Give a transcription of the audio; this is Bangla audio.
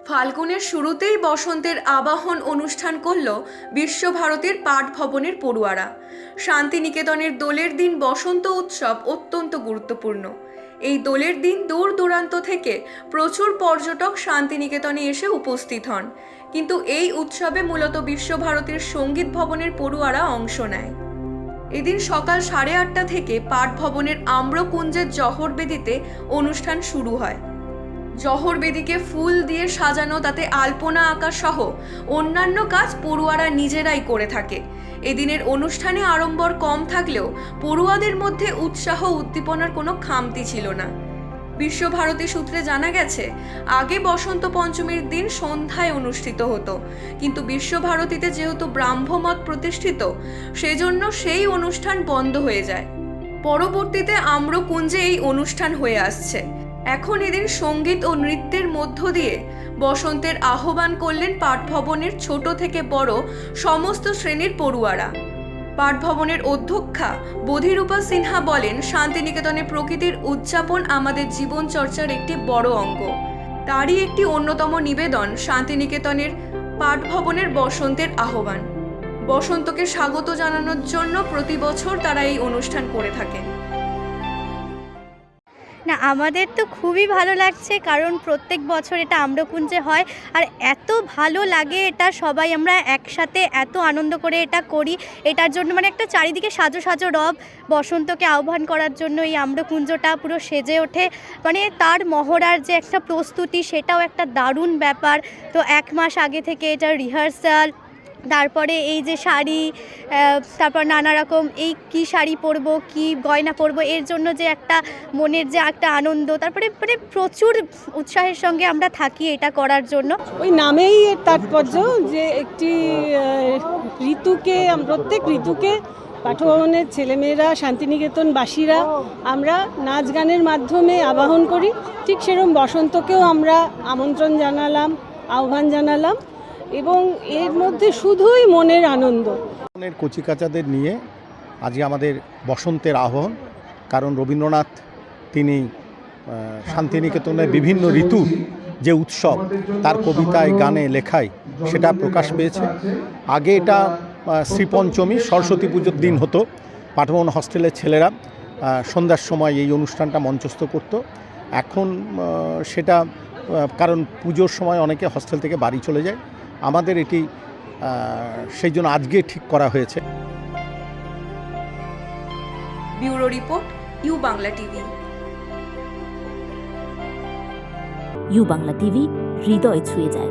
ফাল্গুনের শুরুতেই বসন্তের আবাহন অনুষ্ঠান করল বিশ্বভারতীর পাঠ ভবনের পড়ুয়ারা। শান্তিনিকেতনের দোলের দিন বসন্ত উৎসব অত্যন্ত গুরুত্বপূর্ণ। এই দোলের দিন দূর দূরান্ত থেকে প্রচুর পর্যটক শান্তিনিকেতনে এসে উপস্থিত হন, কিন্তু এই উৎসবে মূলত বিশ্বভারতীর সঙ্গীত ভবনের পড়ুয়ারা অংশ নেয়। এদিন সকাল 8:30 থেকে পাঠ ভবনের আম্রকুঞ্জের জহর বেদিতে অনুষ্ঠান শুরু হয়। জহর বেদিকে ফুল দিয়ে সাজানো, তাতে আলপনা আঁকা সহ অন্যান্য কাজ পড়ুয়ারা নিজেরাই করে থাকে। এদিনের অনুষ্ঠানে আড়ম্বর কম থাকলেও পড়ুয়াদের মধ্যে উৎসাহ উদ্দীপনার কোনো খামতি ছিল না। বিশ্বভারতী সূত্রে জানা গেছে, আগে বসন্ত পঞ্চমীর দিন সন্ধ্যায় অনুষ্ঠিত হতো, কিন্তু বিশ্বভারতীতে যেহেতু ব্রাহ্মমত প্রতিষ্ঠিত, সেজন্য সেই অনুষ্ঠান বন্ধ হয়ে যায়। পরবর্তীতে আম্রকুঞ্জে এই অনুষ্ঠান হয়ে আসছে। এখন এদিন সঙ্গীত ও নৃত্যের মধ্য দিয়ে বসন্তের আহ্বান করলেন পাঠভবনের ছোট থেকে বড় সমস্ত শ্রেণীর পড়ুয়ারা। পাঠভবনের অধ্যক্ষা বোধিরূপা সিনহা বলেন, শান্তিনিকেতনে প্রকৃতির উদযাপন আমাদের জীবন চর্চার একটি বড় অঙ্গ। তারই একটি অন্যতম নিবেদন শান্তিনিকেতনের পাঠভবনের বসন্তের আহ্বান। বসন্তকে স্বাগত জানানোর জন্য প্রতি বছর তারা এই অনুষ্ঠান করে থাকেন। না, আমাদের তো খুবই ভালো লাগছে, কারণ প্রত্যেক বছর এটা আম্রকুঞ্জে হয়, আর এত ভালো লাগে এটা। সবাই আমরা একসাথে এত আনন্দ করে এটা করি। এটার জন্য মানে একটা চারিদিকে সাজো সাজো রব, বসন্তকে আহ্বান করার জন্য এই আম্রকুঞ্জটা পুরো সেজে ওঠে। মানে তার মহড়ার যে একটা প্রস্তুতি, সেটাও একটা দারুণ ব্যাপার। তো 1 মাস আগে থেকে এটার রিহার্সাল, তারপরে এই যে শাড়ি, তারপর নানা রকম এই কি শাড়ি পরবো, কি গয়না পরবো, এর জন্য যে একটা মনের যে একটা আনন্দ, তারপরে মানে প্রচুর উৎসাহের সঙ্গে আমরা থাকি এটা করার জন্য। ওই নামেই এর তাৎপর্য যে একটি ঋতুকে, প্রত্যেক ঋতুকে পাঠভবনের ছেলেমেয়েরা, শান্তিনিকেতনবাসীরা আমরা নাচ গানের মাধ্যমে আবাহন করি। ঠিক সেরকম বসন্তকেও আমরা আমন্ত্রণ জানালাম, আহ্বান জানালাম, এবং এর মধ্যে শুধুই মনের আনন্দ। কচিকাচাদের নিয়ে আজকে আমাদের বসন্তের আহ্বান, কারণ রবীন্দ্রনাথ তিনি শান্তিনিকেতনের বিভিন্ন ঋতু যে উৎসব তার কবিতায়, গানে, লেখায় সেটা প্রকাশ পেয়েছে। আগে এটা শ্রীপঞ্চমী সরস্বতী পুজোর দিন হতো। পাঠভবন হস্টেলের ছেলেরা সন্ধ্যার সময় এই অনুষ্ঠানটা মঞ্চস্থ করত। এখন সেটা, কারণ পুজোর সময় অনেকে হস্টেল থেকে বাড়ি চলে যায়, আমাদের এটি সেই জন্য আজকে ঠিক করা হয়েছে। Bureau report, U Bangla TV. U Bangla TV, হৃদয় ছুঁয়ে যায়।